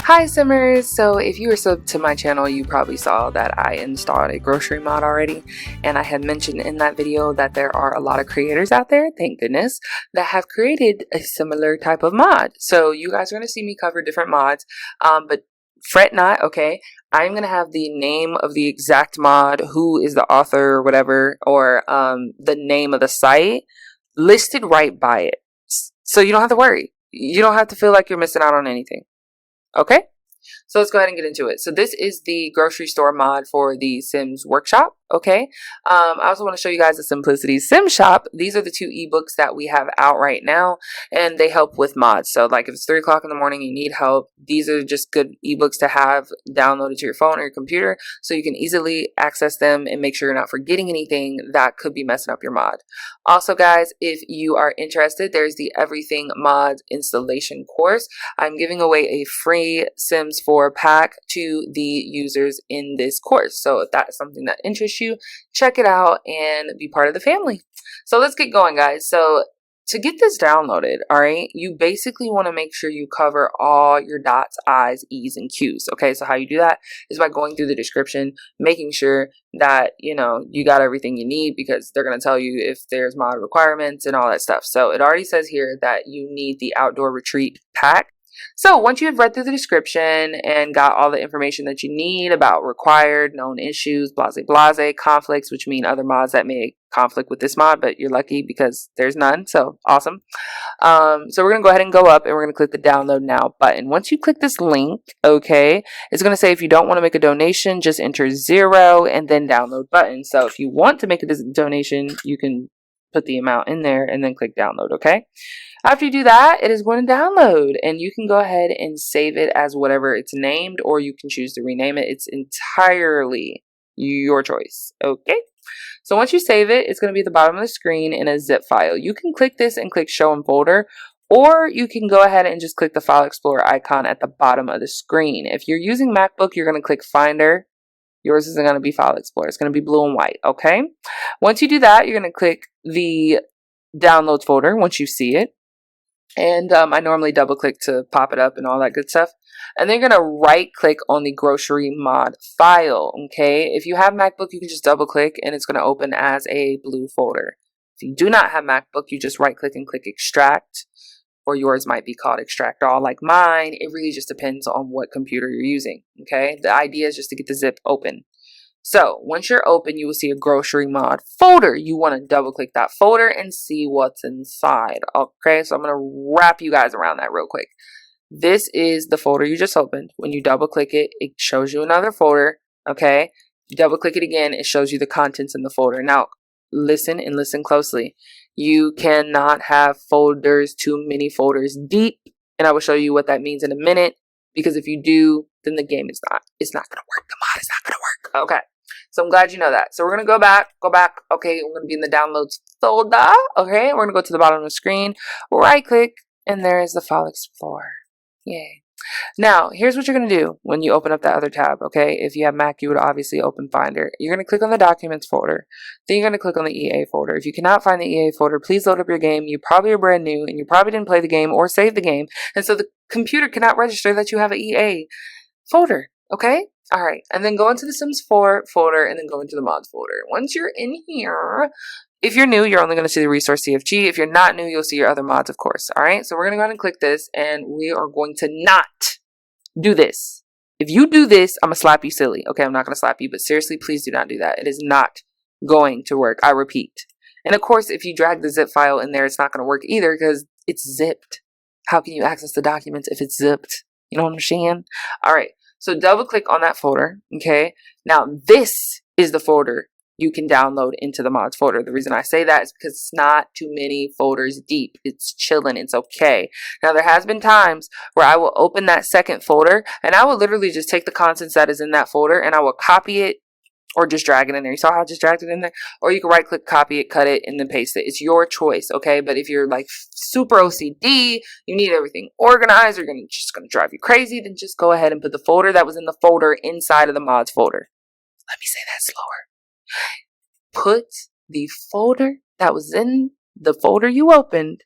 Hi Simmers! So if you were subbed to my channel, you probably saw that I installed a grocery mod already, and I had mentioned in that video that there are a lot of creators out there, thank goodness, that have created a similar type of mod. So you guys are going to see me cover different mods, but fret not, okay? I'm going to have the name of the exact mod, who is the author or whatever, or the name of the site listed right by it. So you don't have to worry. You don't have to feel like you're missing out on anything. Okay, so let's go ahead and get into it. So this is the grocery store mod for the Sims Workshop. Okay, I also want to show you guys the Simplicity Sim Shop. These are the two ebooks that we have out right now, and they help with mods. So like if it's 3 o'clock in the morning, you need help, these are just good ebooks to have downloaded to your phone or your computer so you can easily access them and make sure you're not forgetting anything that could be messing up your mod. Also guys, if you are interested, there's the Everything Mods installation course. I'm giving away a free Sims 4 pack to the users in this course. So if that's something that interests you, check it out and be part of the family. So let's get going, guys. So to get this downloaded, all right, you basically want to make sure you cover all your dots, I's, E's, and Q's. Okay, so how you do that is by going through the description, making sure that, you got everything you need, because they're going to tell you if there's mod requirements and all that stuff. So it already says here that you need the Outdoor Retreat pack. So once you've read through the description and got all the information that you need about required, known issues, blase, conflicts, which mean other mods that may conflict with this mod, but you're lucky because there's none. So awesome. So we're going to go ahead and go up and we're going to click the download now button. Once you click this link, okay, it's going to say if you don't want to make a donation, just enter 0 and then download button. So if you want to make a donation, you can put the amount in there and then click download, okay? After you do that, it is going to download, and you can go ahead and save it as whatever it's named, or you can choose to rename it. It's entirely your choice, okay? So once you save it, it's going to be at the bottom of the screen in a zip file. You can click this and click show in folder, or you can go ahead and just click the file explorer icon at the bottom of the screen. If you're using MacBook, you're going to click finder. Yours isn't going to be file explorer. It's going to be blue and white, okay? Once you do that, you're going to click the downloads folder once you see it. And I normally double click to pop it up and all that good stuff. And then you're going to right click on the grocery mod file. Okay. If you have MacBook, you can just double click and it's going to open as a blue folder. If you do not have MacBook, you just right click and click extract, or yours might be called extract all like mine. It really just depends on what computer you're using. Okay. The idea is just to get the zip open. So once you're open, you will see a grocery mod folder. You want to double click that folder and see what's inside. Okay, so I'm going to wrap you guys around that real quick. This is the folder you just opened. When you double click it, it shows you another folder. Okay, you double click it again, it shows you the contents in the folder. Now, listen and listen closely. You cannot have folders too many folders deep, and I will show you what that means in a minute, because if you do, then the game is it's not going to work. The mod is not going to work. Okay. So I'm glad you know that. So we're going to go back. Okay, we're going to be in the downloads folder. Okay, we're going to go to the bottom of the screen, right click, and there is the file explorer. Yay. Now, here's what you're going to do when you open up that other tab, okay? If you have Mac, you would obviously open Finder. You're going to click on the Documents folder. Then you're going to click on the EA folder. If you cannot find the EA folder, please load up your game. You probably are brand new, and you probably didn't play the game or save the game, and so the computer cannot register that you have an EA folder, okay? All right, and then go into the Sims 4 folder and then go into the mods folder. Once you're in here, if you're new, you're only going to see the resource CFG. If you're not new, you'll see your other mods, of course. All right, so we're going to go ahead and click this, and we are going to not do this. If you do this, I'm going to slap you silly. Okay, I'm not going to slap you, but seriously, please do not do that. It is not going to work. I repeat. And of course, if you drag the zip file in there, it's not going to work either because it's zipped. How can you access the documents if it's zipped? You know what I'm saying? All right. So double click on that folder, okay? Now this is the folder you can download into the mods folder. The reason I say that is because it's not too many folders deep. It's chilling, it's okay. Now there has been times where I will open that second folder and I will literally just take the contents that is in that folder and I will copy it or just drag it in there. You saw how I just dragged it in there? Or you can right click, copy it, cut it, and then paste it. It's your choice, okay? But if you're like super OCD, you need everything organized, or just gonna drive you crazy, then just go ahead and put the folder that was in the folder inside of the mods folder. Let me say that slower. Put the folder that was in the folder you opened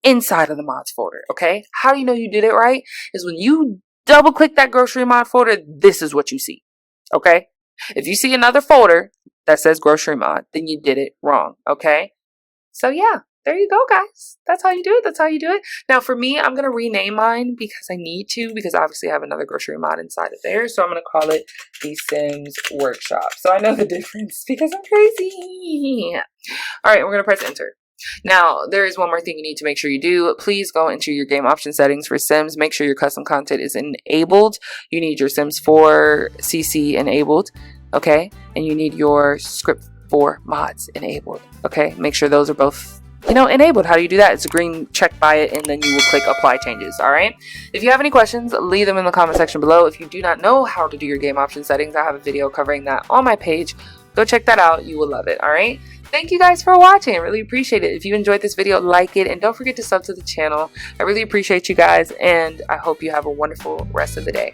inside of the mods folder, okay? How do you know you did it right? Is when you double click that grocery mod folder, this is what you see, okay? If you see another folder that says grocery mod, then you did it wrong, okay? So yeah, there you go, guys. That's how you do it. That's how you do it. Now for me, I'm going to rename mine because I need to, because obviously I have another grocery mod inside of there. So I'm going to call it The Sims Workshop. So I know the difference because I'm crazy. All right, we're going to press enter. Now, there is one more thing you need to make sure you do. Please go into your game option settings for Sims. Make sure your custom content is enabled. You need your Sims 4 CC enabled, okay? And you need your script 4 mods enabled, okay? Make sure those are both, enabled. How do you do that? It's a green check by it, and then you will click apply changes, all right? If you have any questions, leave them in the comment section below. If you do not know how to do your game option settings, I have a video covering that on my page. Go check that out. You will love it, all right? Thank you guys for watching. I really appreciate it. If you enjoyed this video, like it, and don't forget to sub to the channel. I really appreciate you guys, and I hope you have a wonderful rest of the day.